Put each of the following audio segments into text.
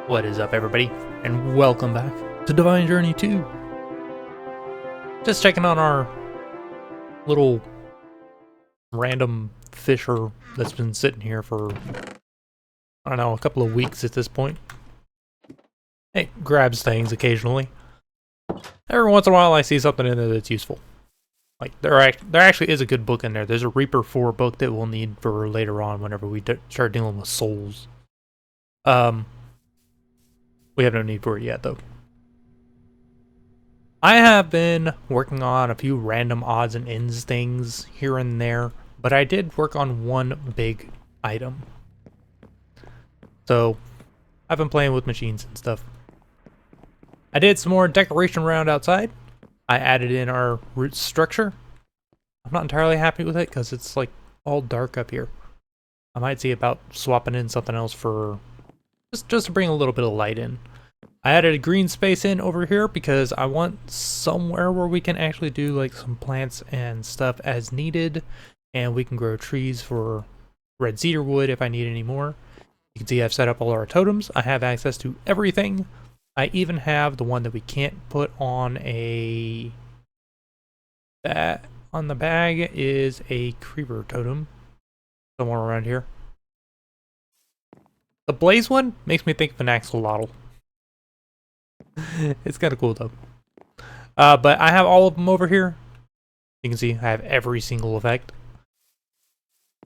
What is up, everybody, and welcome back to Divine Journey 2. Just checking on our little random fisher that's been sitting here for, I don't know, a couple of weeks at this point. It grabs things occasionally. Every once in a while I see something in there that's useful. Like, there actually is a good book in there. There's a Reaper 4 book that we'll need for later on whenever we start dealing with souls. We have no need for it yet, though. I have been working on a few random odds and ends things here and there, but I did work on one big item. So, I've been playing with machines and stuff. I did some more decoration around outside. I added in our root structure. I'm not entirely happy with it because it's like all dark up here. I might see about swapping in something else for just to bring a little bit of light in. I added a green space in over here because I want somewhere where we can actually do like some plants and stuff as needed, and we can grow trees for red cedar wood if I need any more. You can see I've set up all our totems. I have access to everything. I even have the one that we can't put on a on the bag is a creeper totem somewhere around here. The blaze one makes me think of an axolotl. It's kind of cool though. But I have all of them over here. You can see I have every single effect.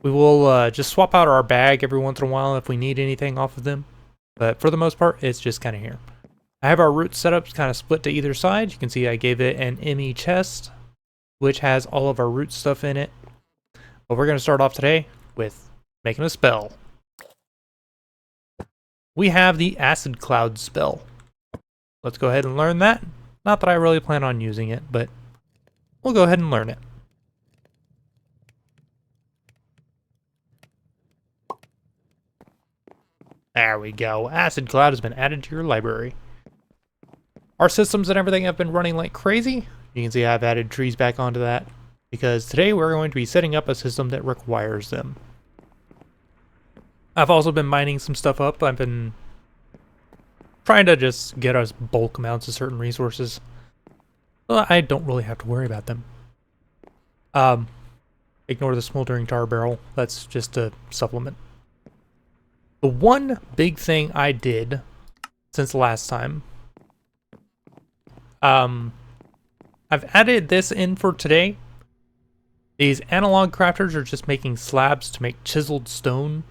We will just swap out our bag every once in a while if we need anything off of them. But for the most part, it's just kind of here. I have our root setups kind of split to either side. You can see I gave it an ME chest, which has all of our root stuff in it. But we're going to start off today with making a spell. We have the Acid Cloud spell. Let's go ahead and learn that. Not that I really plan on using it, but we'll go ahead and learn it. There we go. Acid Cloud has been added to your library. Our systems and everything have been running like crazy. You can see I've added trees back onto that because today we're going to be setting up a system that requires them. I've also been mining some stuff up. I've been trying to just get us bulk amounts of certain resources. Well, I don't really have to worry about them. Ignore the smoldering tar barrel. That's just a supplement. The one big thing I did since last time, I've added this in for today. These analog crafters are just making slabs to make chiseled stone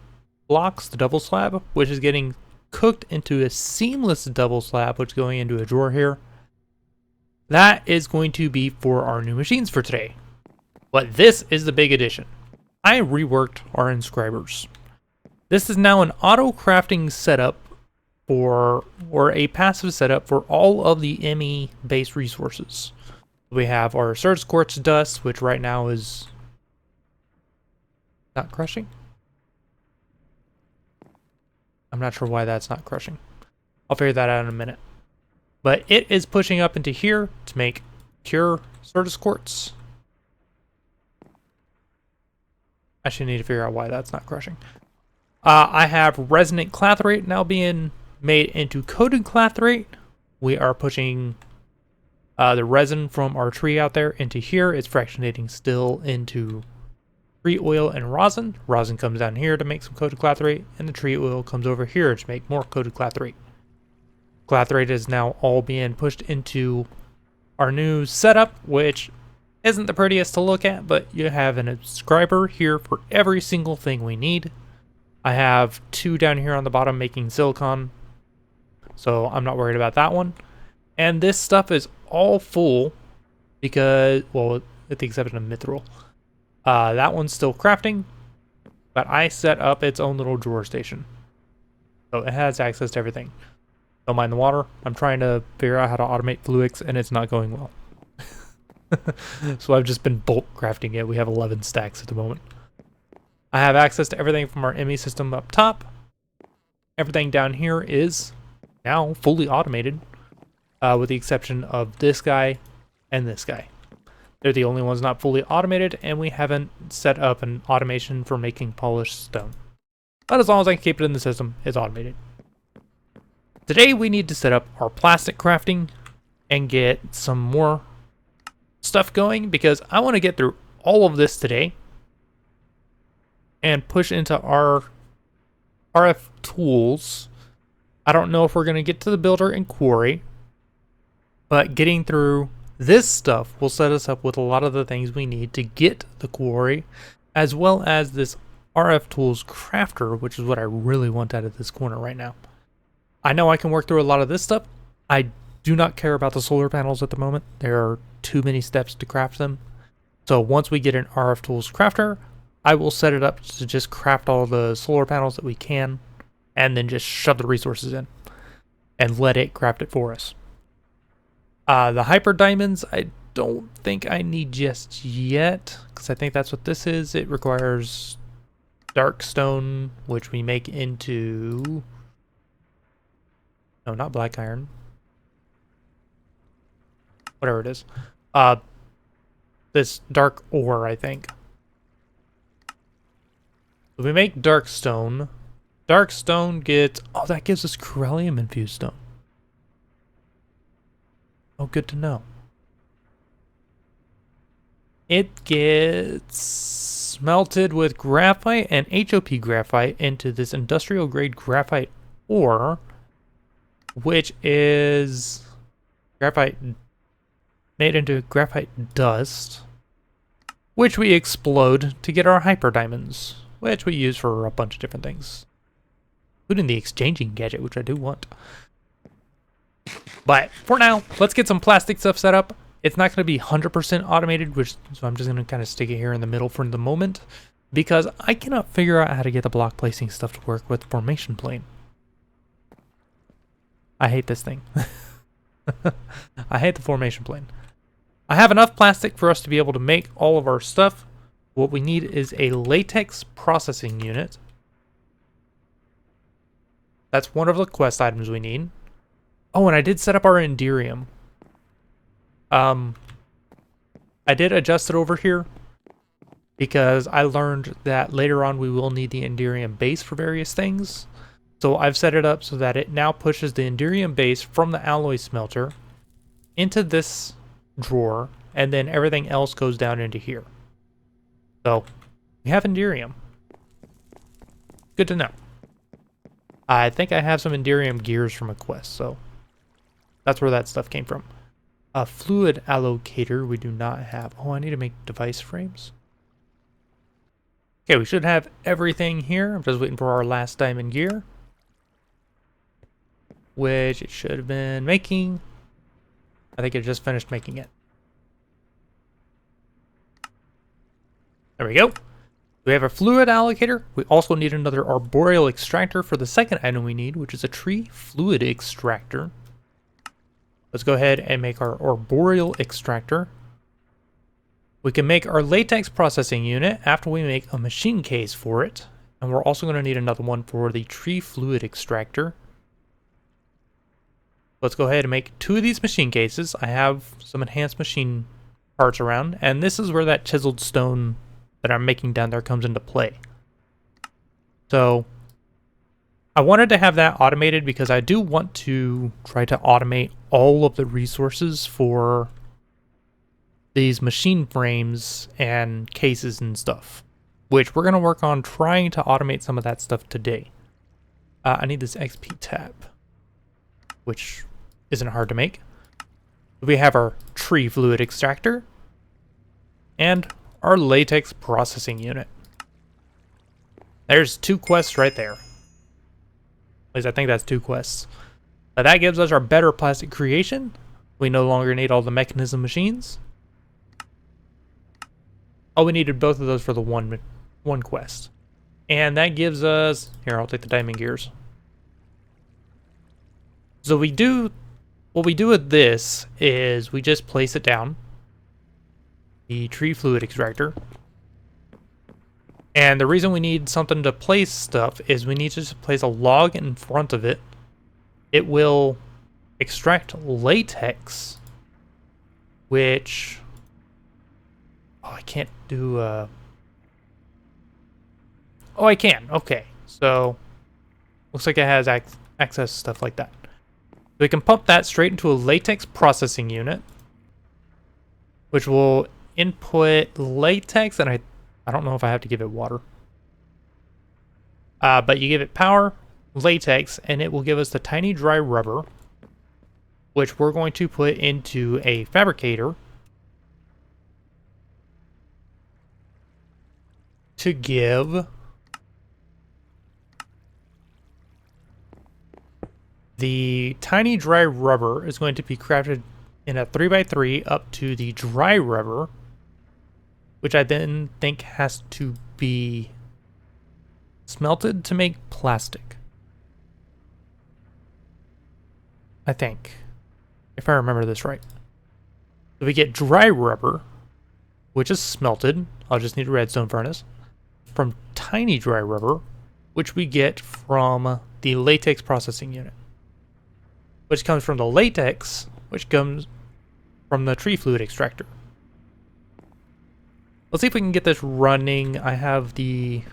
blocks, the double slab, which is getting cooked into a seamless double slab, which is going into a drawer here. That is going to be for our new machines for today. But this is the big addition. I reworked our inscribers. This is now an auto crafting setup or a passive setup for all of the ME based resources. We have our surge quartz dust, which right now is not crushing. I'm not sure why that's not crushing. I'll figure that out in a minute. But it is pushing up into here to make pure Certus quartz. I should need to figure out why that's not crushing. I have resonant clathrate now being made into coated clathrate. We are pushing the resin from our tree out there into here. It's fractionating still into tree oil and rosin. Rosin comes down here to make some coated clathrate, and the tree oil comes over here to make more coated clathrate. Clathrate is now all being pushed into our new setup, which isn't the prettiest to look at, but you have an inscriber here for every single thing we need. I have 2 down here on the bottom making silicon, so I'm not worried about that one. And this stuff is all full because, well, with the exception of mithril. That one's still crafting, but I set up its own little drawer station. So it has access to everything. Don't mind the water. I'm trying to figure out how to automate Fluix, and it's not going well. So I've just been bulk crafting it. We have 11 stacks at the moment. I have access to everything from our ME system up top. Everything down here is now fully automated, with the exception of this guy and this guy. They're the only ones not fully automated, and we haven't set up an automation for making polished stone. But as long as I can keep it in the system, it's automated. Today we need to set up our plastic crafting and get some more stuff going because I want to get through all of this today and push into our RF tools. I don't know if we're going to get to the builder and quarry, but getting through this stuff will set us up with a lot of the things we need to get the quarry, as well as this RF tools crafter, which is what I really want out of this corner right now. I know I can work through a lot of this stuff. I do not care about the solar panels at the moment. There are too many steps to craft them. So once we get an RF tools crafter, I will set it up to just craft all the solar panels that we can and then just shove the resources in and let it craft it for us. The hyper diamonds, I don't think I need just yet because I think that's what this is. It requires dark stone, which we make into... No, not black iron. Whatever it is. This dark ore, I think. So we make dark stone. Dark stone gets... Oh, that gives us corellium infused stone. Oh, good to know. It gets smelted with graphite and HOP graphite into this industrial grade graphite ore, which is graphite made into graphite dust, which we explode to get our hyper diamonds, which we use for a bunch of different things, including the exchanging gadget, which I do want. But for now, let's get some plastic stuff set up. It's not going to be 100% automated, so I'm just going to kind of stick it here in the middle for the moment, because I cannot figure out how to get the block placing stuff to work with formation plane. I hate this thing. I hate the formation plane. I have enough plastic for us to be able to make all of our stuff. What we need is a latex processing unit. That's one of the quest items we need. Oh, and I did set up our Enderium. I did adjust it over here because I learned that later on we will need the Enderium base for various things. So I've set it up so that it now pushes the Enderium base from the alloy smelter into this drawer, and then everything else goes down into here. So we have Enderium. Good to know. I think I have some Enderium gears from a quest, so that's where that stuff came from. A fluid allocator we do not have. Oh, I need to make device frames. Okay, we should have everything here. I'm just waiting for our last diamond gear, which it should have been making. I think it just finished making it. There we go. We have a fluid allocator. We also need another arboreal extractor for the second item we need, which is a tree fluid extractor. Let's go ahead and make our arboreal extractor. We can make our latex processing unit after we make a machine case for it. And we're also going to need another one for the tree fluid extractor. Let's go ahead and make 2 of these machine cases. I have some enhanced machine parts around, and this is where that chiseled stone that I'm making down there comes into play. So I wanted to have that automated because I do want to try to automate all of the resources for these machine frames and cases and stuff, which we're going to work on trying to automate some of that stuff today. I need this XP tab, which isn't hard to make. We have our tree fluid extractor and our latex processing unit. There's 2 quests right there. At least I think that's 2 quests. But that gives us our better plastic creation. We no longer need all the mechanism machines. Oh, we needed both of those for the one quest. And that gives us... Here, I'll take the diamond gears. So what we do with this is we just place it down. The tree fluid extractor. And the reason we need something to place stuff is we need to just place a log in front of it. It will extract latex, which... Oh, I can't do... Oh, I can. Okay. So, looks like it has access to stuff like that. we can pump that straight into a latex processing unit, which will input latex, and I don't know if I have to give it water. But you give it power, latex, and it will give us the tiny dry rubber, which we're going to put into a fabricator to give the tiny dry rubber is going to be crafted in a 3x3 up to the dry rubber, which I then think has to be smelted to make plastic. I think, if I remember this right. So we get dry rubber, which is smelted. I'll just need a redstone furnace. From tiny dry rubber, which we get from the latex processing unit, which comes from the latex, which comes from the tree fluid extractor. Let's see if we can get this running. I have the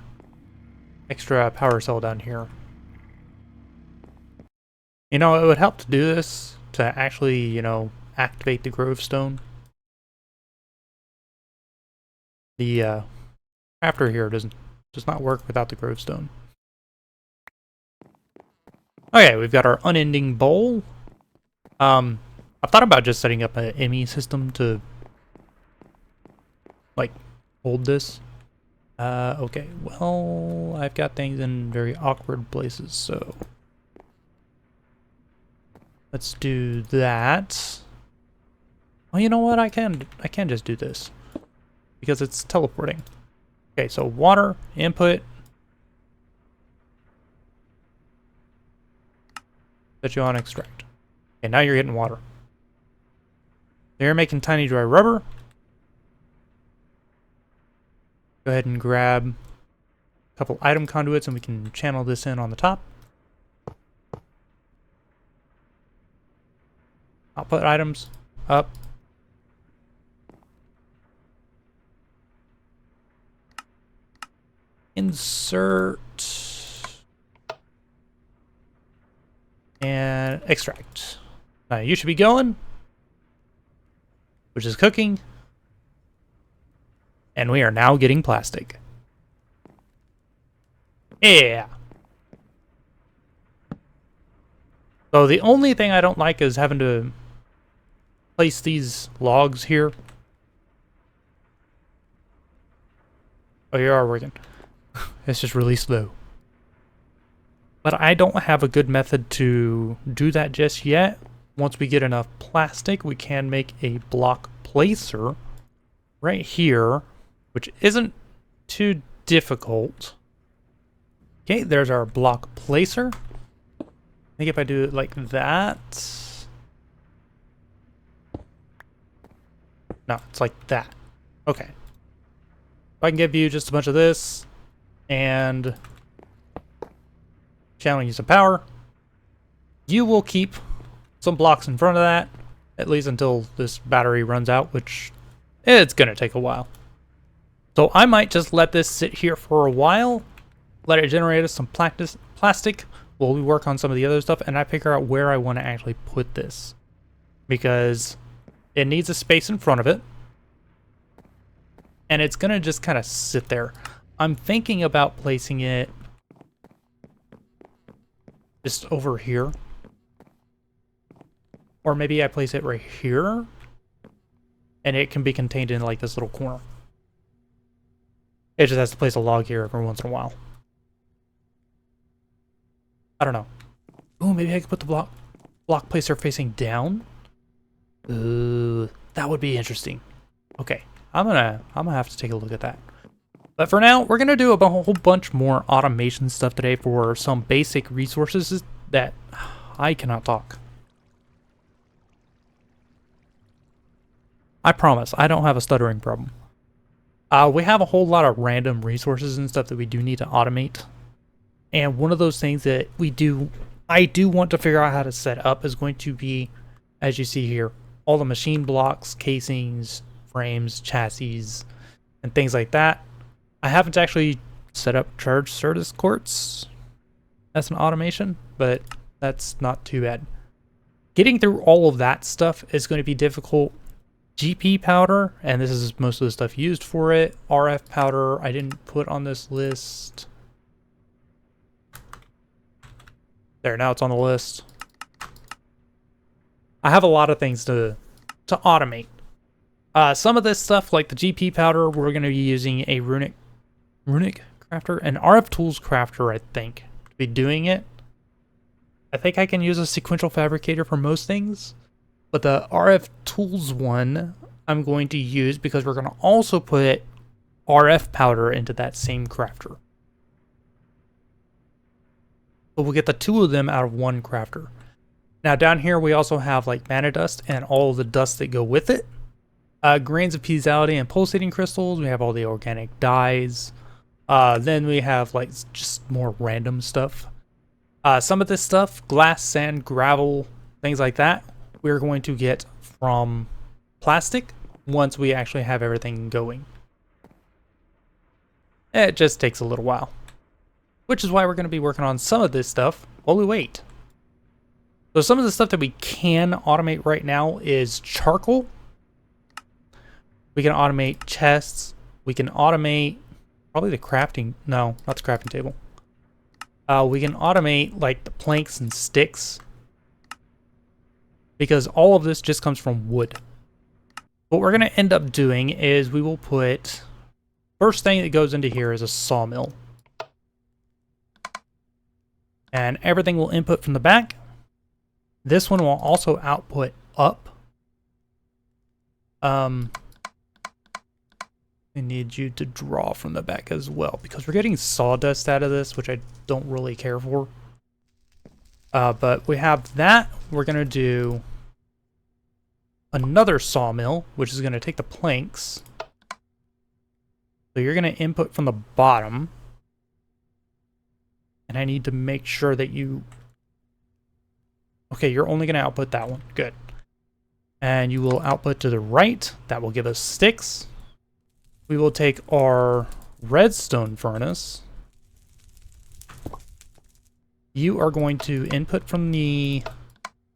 extra power cell down here. You know, it would help to do this to actually, you know, activate the gravestone. The crafter here does not work without the gravestone. Okay, we've got our unending bowl. I've thought about just setting up an ME system to like hold this. Okay, well, I've got things in very awkward places, so let's do that. Well, you know what? I can just do this because it's teleporting. Okay, so water input. Set you on extract. Okay, now you're getting water. They're making tiny dry rubber. Go ahead and grab a couple item conduits and we can channel this in on the top. Output items up. Insert and extract. Now you should be going, which is cooking, and we are now getting plastic. Yeah. So the only thing I don't like is having to place these logs here. Oh, you are working. It's just really slow. But I don't have a good method to do that just yet. Once we get enough plastic, we can make a block placer right here, which isn't too difficult. Okay, there's our block placer. I think if I do it like that... No, it's like that. Okay. If I can give you just a bunch of this, and channeling you some power, you will keep some blocks in front of that, at least until this battery runs out, which it's gonna take a while. So I might just let this sit here for a while, let it generate us some plastic while we work on some of the other stuff, and I figure out where I want to actually put this, because it needs a space in front of it, and it's gonna just kind of sit there. I'm thinking about placing it just over here. Or maybe I place it right here, and it can be contained in like this little corner. It just has to place a log here every once in a while. I don't know. Ooh, maybe I could put the block placer facing down. Ooh, that would be interesting. Okay, I'm gonna have to take a look at that. But for now, we're gonna do a whole bunch more automation stuff today for some basic resources that I cannot talk. I promise, I don't have a stuttering problem. We have a whole lot of random resources and stuff that we do need to automate. And one of those things that I do want to figure out how to set up is going to be, as you see here, all the machine blocks, casings, frames, chassis, and things like that. I haven't actually set up charge service courts as an automation, but that's not too bad. Getting through all of that stuff is going to be difficult. GP powder, and this is most of the stuff used for it. RF powder, I didn't put on this list. There, now it's on the list. I have a lot of things to automate. Some of this stuff, like the GP powder, we're going to be using a runic crafter, an RF tools crafter, I think, to be doing it. I think I can use a sequential fabricator for most things, but the RF tools one I'm going to use because we're going to also put RF powder into that same crafter. But we'll get the two of them out of one crafter. Now down here we also have like mana dust and all of the dust that go with it. Grains of piezoality and pulsating crystals. We have all the organic dyes. Then we have like just more random stuff. Some of this stuff, glass, sand, gravel, things like that, we're going to get from plastic once we actually have everything going. It just takes a little while, which is why we're going to be working on some of this stuff while we wait. So some of the stuff that we can automate right now is charcoal. We can automate chests. We can automate probably the crafting. No, not the crafting table. We can automate like the planks and sticks because all of this just comes from wood. What we're going to end up doing is we will put, first thing that goes into here is a sawmill. And everything will input from the back. This one will also output up. I need you to draw from the back as well because we're getting sawdust out of this, which I don't really care for. But we have that. We're going to do another sawmill, which is going to take the planks. So you're going to input from the bottom. And I need to make sure that you... Okay, you're only going to output that one. Good. And you will output to the right. That will give us sticks. We will take our redstone furnace. You are going to input from the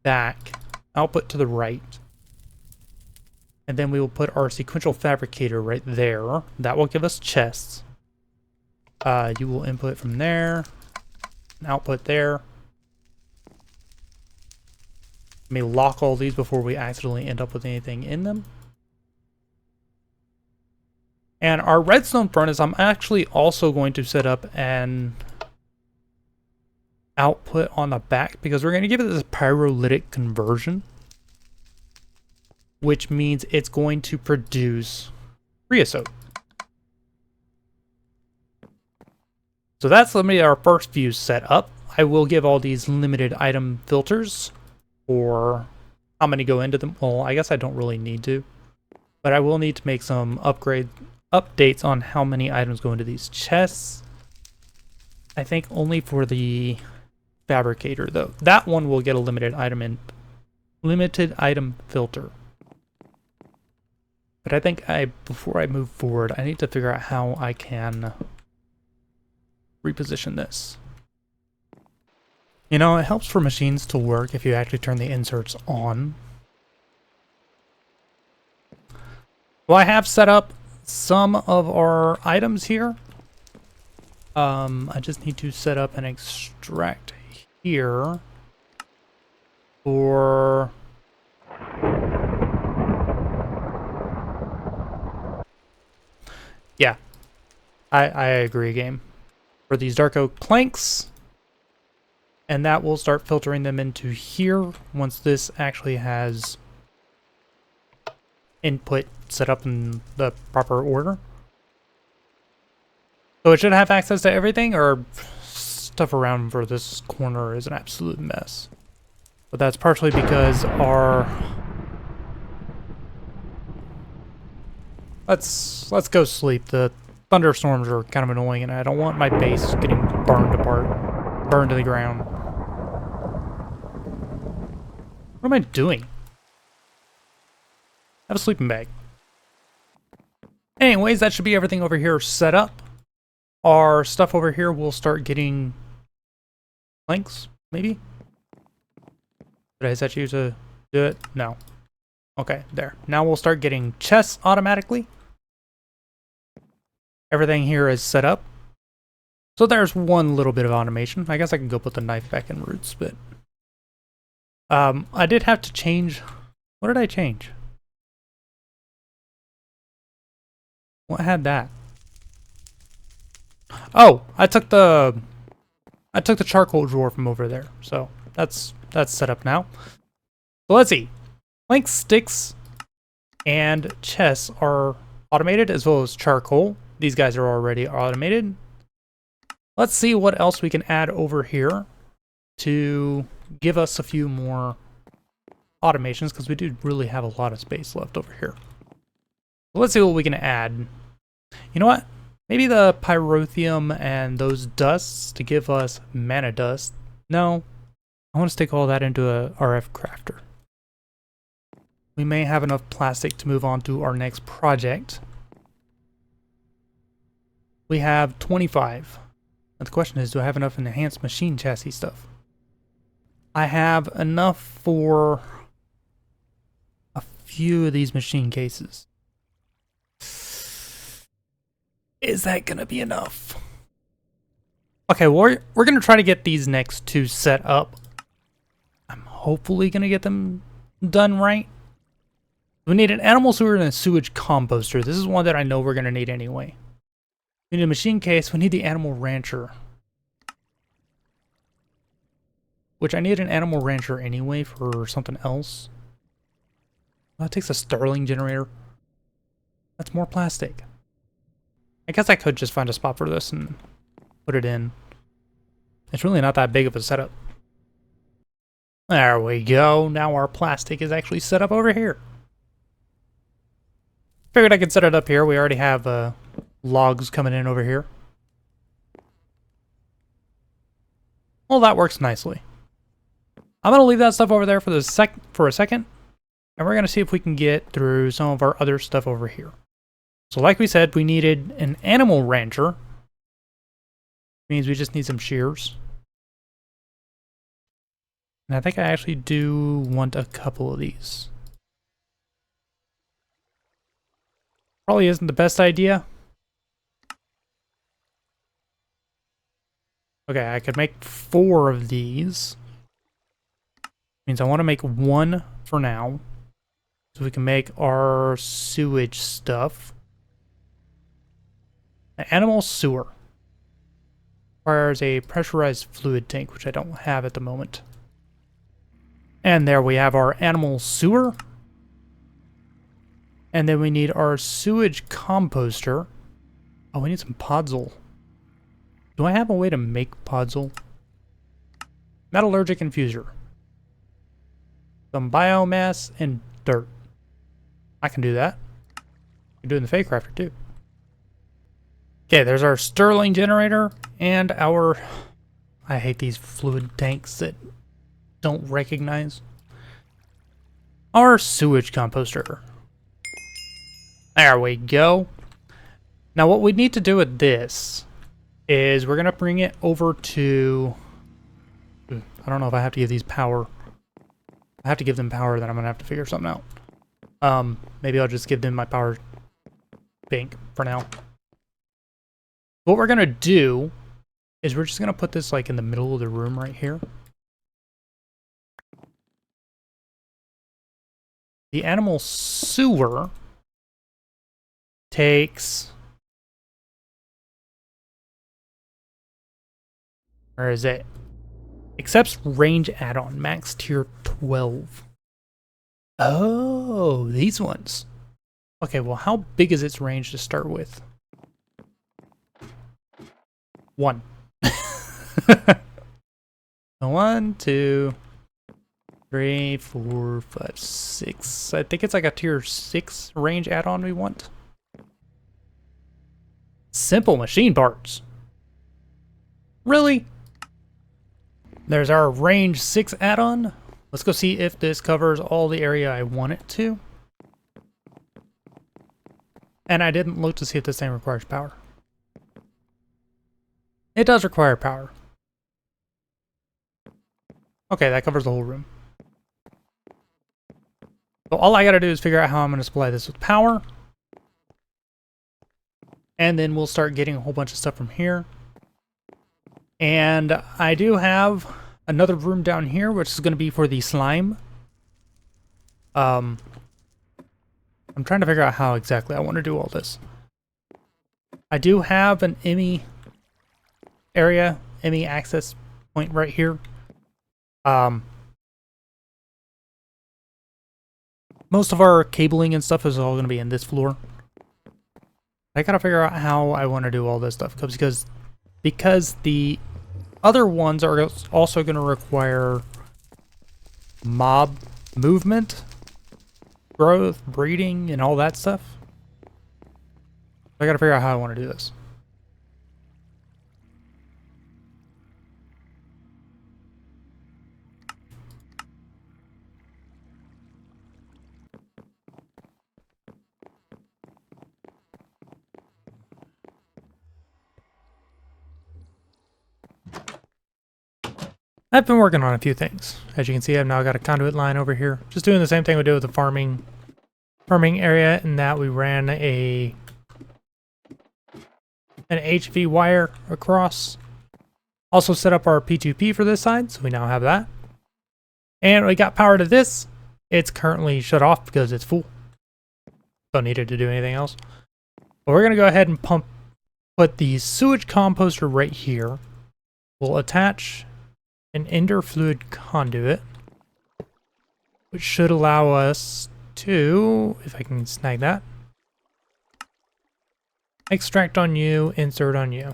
back, output to the right. And then we will put our sequential fabricator right there. That will give us chests. You will input from there, and output there. Let me lock all these before we accidentally end up with anything in them. And our redstone furnace, I'm actually also going to set up an output on the back because we're going to give it this pyrolytic conversion, which means it's going to produce creosote. So that's our first view set up. I will give all these limited item filters for how many go into them. Well, I guess I don't really need to, but I will need to make some updates on how many items go into these chests. I think only for the fabricator though. That one will get a limited item filter. But I think before I move forward, I need to figure out how I can reposition this. You know, it helps for machines to work if you actually turn the inserts on. Well, I have set up some of our items here. I just need to set up an extract here for... Yeah, I agree, game. For these dark oak planks, and that will start filtering them into here once this actually has input set up in the proper order. So it should have access to everything, or stuff around for this corner is an absolute mess. But that's partially because our... Let's go sleep. The thunderstorms are kind of annoying, and I don't want my base getting burned apart, burned to the ground. What am I doing? Have a sleeping bag. Anyways, that should be everything over here set up. Our stuff over here will start getting planks, maybe? Did I set you to do it? No. Okay, there. Now we'll start getting chests automatically. Everything here is set up. So there's one little bit of automation. I guess I can go put the knife back in roots, but... I did have to change... What did I change? What had that? Oh, I took the charcoal drawer from over there. So that's set up now. So let's see. Plank sticks and chests are automated, as well as charcoal. These guys are already automated. Let's see what else we can add over here to give us a few more automations, because we do really have a lot of space left over here. So let's see what we can add. You know what? Maybe the pyrotheum and those dusts to give us mana dust. No, I want to stick all that into a RF crafter. We may have enough plastic to move on to our next project. We have 25. Now the question is, do I have enough enhanced machine chassis stuff? I have enough for a few of these machine cases. Is that gonna be enough? Okay, well, we're gonna try to get these next two set up. I'm hopefully gonna get them done right. We need an animal sewer and a sewage composter. This is one that I know we're gonna need anyway. We need a machine case. We need the animal rancher. Which I need an animal rancher anyway for something else. Well, that takes a Stirling generator. That's more plastic. I guess I could just find a spot for this and put it in. It's really not that big of a setup. There we go. Now our plastic is actually set up over here. Figured I could set it up here. We already have logs coming in over here. Well, that works nicely. I'm going to leave that stuff over there for a second. And we're going to see if we can get through some of our other stuff over here. So like we said, we needed an animal rancher. Means we just need some shears. And I think I actually do want a couple of these. Probably isn't the best idea. Okay, I could make 4 of these. Means I want to make 1 for now. So we can make our sewage stuff. An animal sewer. Requires a pressurized fluid tank, which I don't have at the moment. And there we have our animal sewer. And then we need our sewage composter. Oh, we need some podzol. Do I have a way to make podzol? Metallurgic infuser. Some biomass and dirt. I can do that. I'm doing the fake crafter too. Okay, there's our Stirling generator and our... I hate these fluid tanks that don't recognize. Our sewage composter. There we go. Now what we need to do with this is we're going to bring it over to... I don't know if I have to give these power. I have to give them power, then I'm going to have to figure something out. Maybe I'll just give them my power bank for now. What we're going to do is we're just going to put this like in the middle of the room right here. The animal sewer takes... Where is it? Accepts range add-on, max tier 12. Oh, these ones. Okay, well, how big is its range to start with? 1. 1, 2, 3, 4, 5, 6. I think it's like a tier 6 range add-on we want. Simple machine parts. Really? There's our range 6 add-on. Let's go see if this covers all the area I want it to. And I didn't look to see if this thing requires power. It does require power. Okay, that covers the whole room. So all I gotta do is figure out how I'm gonna supply this with power. And then we'll start getting a whole bunch of stuff from here. And I do have another room down here, which is gonna be for the slime. I'm trying to figure out how exactly I want to do all this. I do have an ME area, ME access point right here. Most of our cabling and stuff is all going to be in this floor. I gotta figure out how I want to do all this stuff because the other ones are also going to require mob movement, growth, breeding, and all that stuff. I gotta figure out how I want to do this. I've been working on a few things. As you can see, I've now got a conduit line over here. Just doing the same thing we did with the farming area, in that we ran an HV wire across. Also set up our P2P for this side, so we now have that. And we got power to this. It's currently shut off because it's full. Don't need it to do anything else. But we're gonna go ahead and put the sewage composter right here. We'll attach an ender fluid conduit, which should allow us to, if I can snag that, extract on you, insert on you.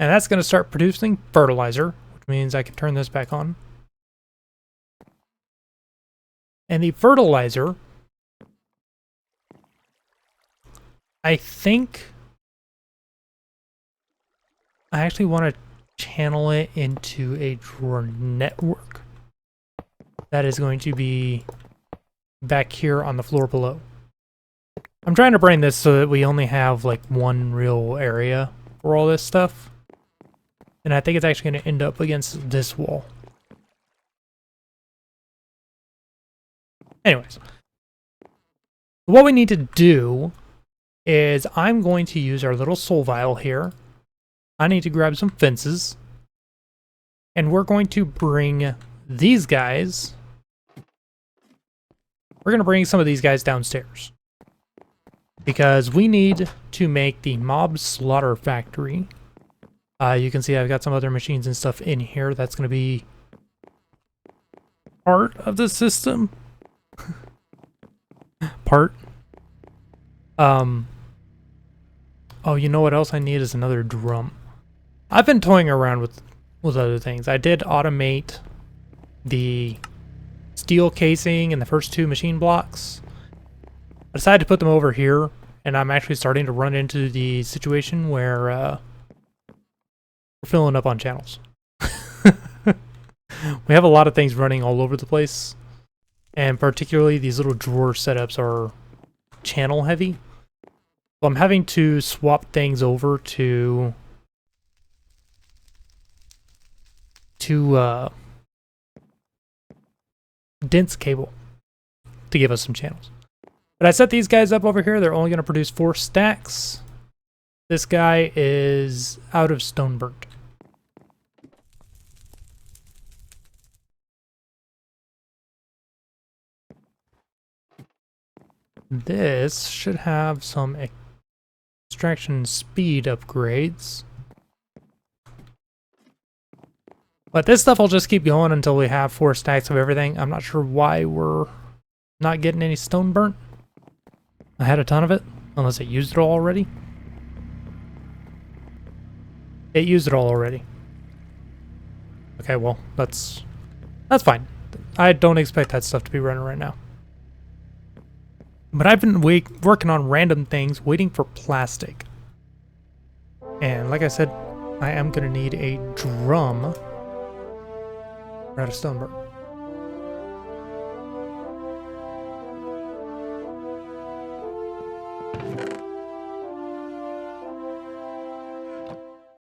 And that's going to start producing fertilizer, which means I can turn this back on. And the fertilizer, I think I actually want to channel it into a drawer network. That is going to be back here on the floor below. I'm trying to brain this so that we only have like one real area for all this stuff. And I think it's actually going to end up against this wall. Anyways, what we need to do is I'm going to use our little soul vial here. I need to grab some fences. And we're going to bring these guys. We're going to bring some of these guys downstairs. Because we need to make the mob slaughter factory. You can see I've got some other machines and stuff in here. That's going to be part of the system. Part. Oh, you know what else I need is another drum. I've been toying around with other things. I did automate the steel casing and the first two machine blocks. I decided to put them over here, and I'm actually starting to run into the situation where we're filling up on channels. We have a lot of things running all over the place, and particularly these little drawer setups are channel heavy. So I'm having to swap things over to dense cable to give us some channels. But I set these guys up over here. They're only going to produce 4 stacks. This guy is out of stone burnt. This should have some extraction speed upgrades. But this stuff will just keep going until we have 4 stacks of everything. I'm not sure why we're not getting any stone burnt. I had a ton of it, unless it used it all already. It used it all already. Okay, well, that's fine. I don't expect that stuff to be running right now. But I've been working on random things, waiting for plastic. And like I said, I am going to need a drum. We're out of stone burnt.